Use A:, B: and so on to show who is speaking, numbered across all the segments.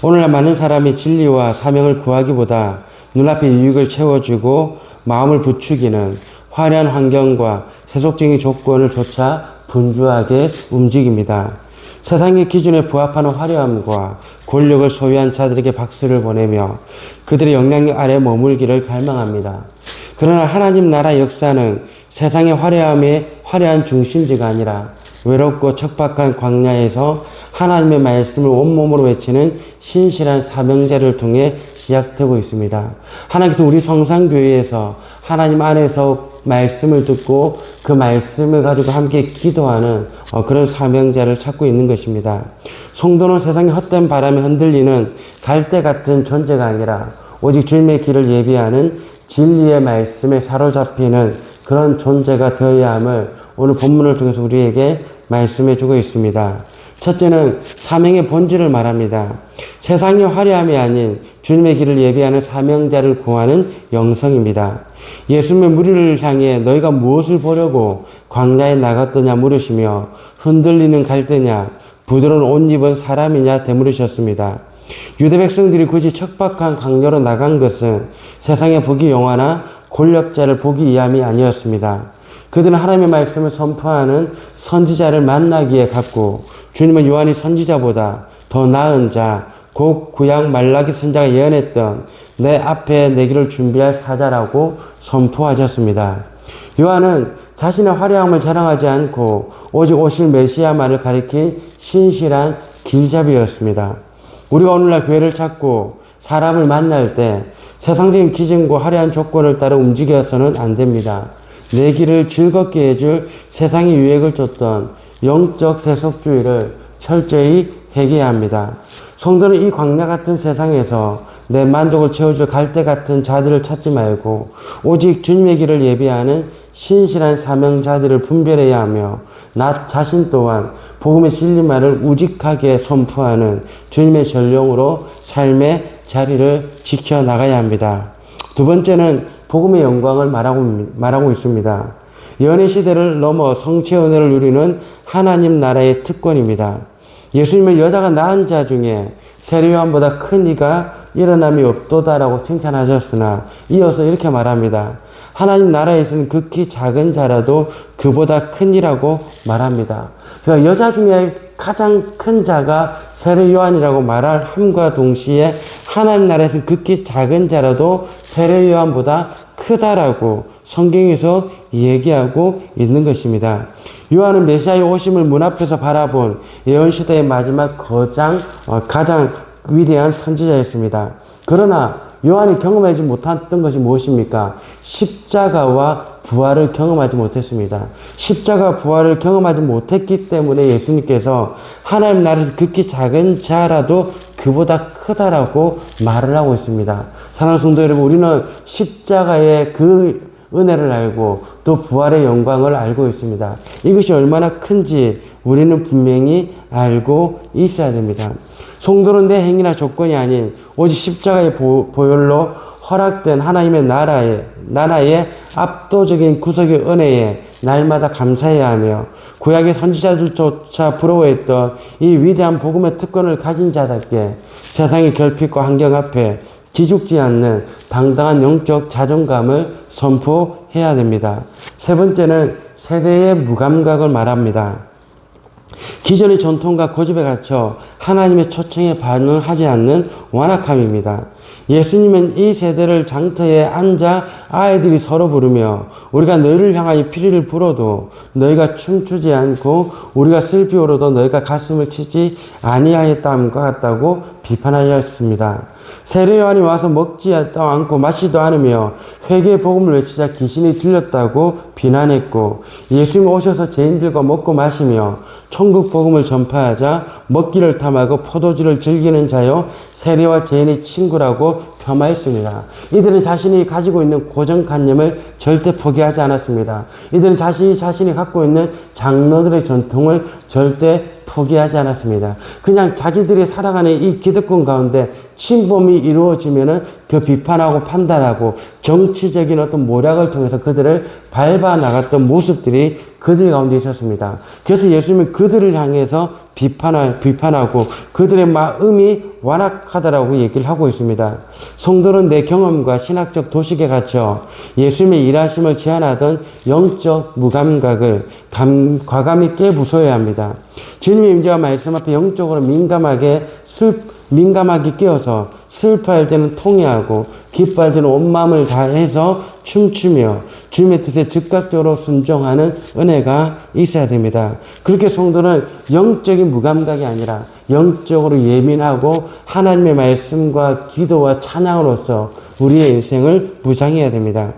A: 오늘날 많은 사람이 진리와 사명을 구하기보다 눈앞의 유익을 채워주고 마음을 부추기는 화려한 환경과 세속적인 조건을 조차 분주하게 움직입니다. 세상의 기준에 부합하는 화려함과 권력을 소유한 자들에게 박수를 보내며 그들의 영향력 아래 머물기를 갈망합니다. 그러나 하나님 나라 역사는 세상의 화려한 중심지가 아니라 외롭고 척박한 광야에서 하나님의 말씀을 온몸으로 외치는 신실한 사명자를 통해 시작되고 있습니다. 하나님께서 우리 성산교회에서 하나님 안에서 말씀을 듣고 그 말씀을 가지고 함께 기도하는 그런 사명자를 찾고 있는 것입니다. 성도는 세상의 헛된 바람에 흔들리는 갈대 같은 존재가 아니라 오직 주님의 길을 예비하는 진리의 말씀에 사로잡히는 그런 존재가 되어야 함을 오늘 본문을 통해서 우리에게 말씀해 주고 있습니다. 첫째는 사명의 본질을 말합니다. 세상의 화려함이 아닌 주님의 길을 예비하는 사명자를 구하는 영성입니다. 예수님의 무리를 향해 너희가 무엇을 보려고 광야에 나갔더냐 물으시며 흔들리는 갈대냐 부드러운 옷 입은 사람이냐 되물으셨습니다. 유대 백성들이 굳이 척박한 광야로 나간 것은 세상의 보기 영화나 권력자를 보기 위함이 아니었습니다. 그들은 하나님의 말씀을 선포하는 선지자를 만나기에 갔고 주님은 요한이 선지자보다 더 나은 자, 곧 구약 말라기 선지자가 예언했던 내 앞에 내 길을 준비할 사자라고 선포하셨습니다. 요한은 자신의 화려함을 자랑하지 않고 오직 오실 메시아만을 가리킨 신실한 길잡이였습니다. 우리가 오늘날 교회를 찾고 사람을 만날 때 세상적인 기준과 화려한 조건을 따라 움직여서는 안 됩니다. 내 길을 즐겁게 해줄 세상의 유익을 쫓던 영적 세속주의를 철저히 회개해야 합니다. 성도는 이 광야 같은 세상에서 내 만족을 채워줄 갈대 같은 자들을 찾지 말고 오직 주님의 길을 예비하는 신실한 사명자들을 분별해야 하며 나 자신 또한 복음의 진리만을 우직하게 선포하는 주님의 전령으로 삶의 자리를 지켜나가야 합니다. 두 번째는 복음의 영광을 말하고 있습니다. 연애 시대를 넘어 성취의 은혜를 누리는 하나님 나라의 특권입니다. 예수님은 여자가 낳은 자 중에 세례요한보다 큰 이가 일어남이 없도다라고 칭찬하셨으나 이어서 이렇게 말합니다. 하나님 나라에서는 극히 작은 자라도 그보다 큰 이라고 말합니다. 그러니까 여자 중에 가장 큰 자가 세례요한이라고 말할 함과 동시에 하나님 나라에서는 극히 작은 자라도 세례요한보다 크다라고 성경에서 얘기하고 있는 것입니다. 요한은 메시아의 오심을 문 앞에서 바라본 예언시대의 마지막 가장 위대한 선지자였습니다. 그러나 요한이 경험하지 못했던 것이 무엇입니까? 십자가와 부활을 경험하지 못했습니다. 십자가 부활을 경험하지 못했기 때문에 예수님께서 하나님 나라에서 극히 작은 자라도 그보다 크다라고 말을 하고 있습니다. 사랑하는 성도 여러분, 우리는 십자가의 그 은혜를 알고 또 부활의 영광을 알고 있습니다. 이것이 얼마나 큰지 우리는 분명히 알고 있어야 됩니다. 성도는 내 행위나 조건이 아닌 오직 십자가의 보혈로 허락된 하나님의 나라의 압도적인 구속의 은혜에 날마다 감사해야 하며 구약의 선지자들조차 부러워했던 이 위대한 복음의 특권을 가진 자답게 세상의 결핍과 환경 앞에 기죽지 않는 당당한 영적 자존감을 선포해야 됩니다. 세 번째는 세대의 무감각을 말합니다. 기존의 전통과 고집에 갇혀 하나님의 초청에 반응하지 않는 완악함입니다. 예수님은 이 세대를 장터에 앉아 아이들이 서로 부르며 우리가 너희를 향하여 피리를 불어도 너희가 춤추지 않고 우리가 슬피 울어도 너희가 가슴을 치지 아니하였다함과 같다고 비판하였습니다. 세례 요한이 와서 먹지 않고 마시지도 않으며 회개의 복음을 외치자 귀신이 들렸다고 비난했고 예수님 오셔서 죄인들과 먹고 마시며 천국 복음을 전파하자 먹기를 탐하고 포도주를 즐기는 자요 세례와 죄인의 친구라고 폄하했습니다. 이들은 자신이 가지고 있는 고정관념을 절대 포기하지 않았습니다. 이들은 자신이 갖고 있는 장로들의 전통을 절대 포기하지 않았습니다. 그냥 자기들이 살아가는 이 기득권 가운데 침범이 이루어지면은 그 비판하고 판단하고 정치적인 어떤 모략을 통해서 그들을 밟아 나갔던 모습들이 그들 가운데 있었습니다. 그래서 예수님은 그들을 향해서 비판하고 그들의 마음이 완악하다라고 얘기를 하고 있습니다. 성도는 내 경험과 신학적 도식에 갇혀 예수님의 일하심을 제한하던 영적 무감각을 과감히 깨부숴야 합니다. 주님의 임재와 말씀 앞에 영적으로 민감하게 끼어서 슬퍼할 때는 통회하고 기뻐할 때는 온 마음을 다해서 춤추며 주님의 뜻에 즉각적으로 순종하는 은혜가 있어야 됩니다. 그렇게 성도는 영적인 무감각이 아니라 영적으로 예민하고 하나님의 말씀과 기도와 찬양으로서 우리의 인생을 무장해야 됩니다.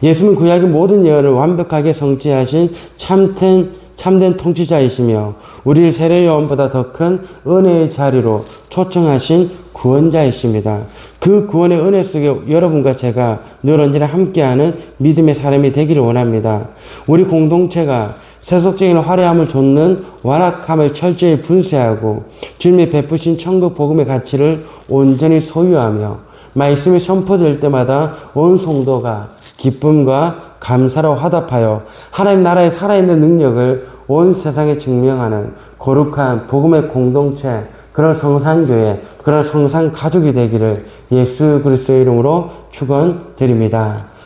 A: 예수님은 구약의 모든 예언을 완벽하게 성취하신 참된 통치자이시며 우리를 세례 요한보다 더 큰 은혜의 자리로 초청하신 구원자이십니다. 그 구원의 은혜 속에 여러분과 제가 늘 언제나 함께하는 믿음의 사람이 되기를 원합니다. 우리 공동체가 세속적인 화려함을 좇는 완악함을 철저히 분쇄하고 주님이 베푸신 천국 복음의 가치를 온전히 소유하며 말씀이 선포될 때마다 온 성도가 기쁨과 감사로 화답하여 하나님 나라의 살아있는 능력을 온 세상에 증명하는 거룩한 복음의 공동체, 그런 성산교회, 그런 성산가족이 되기를 예수 그리스도의 이름으로 축원드립니다.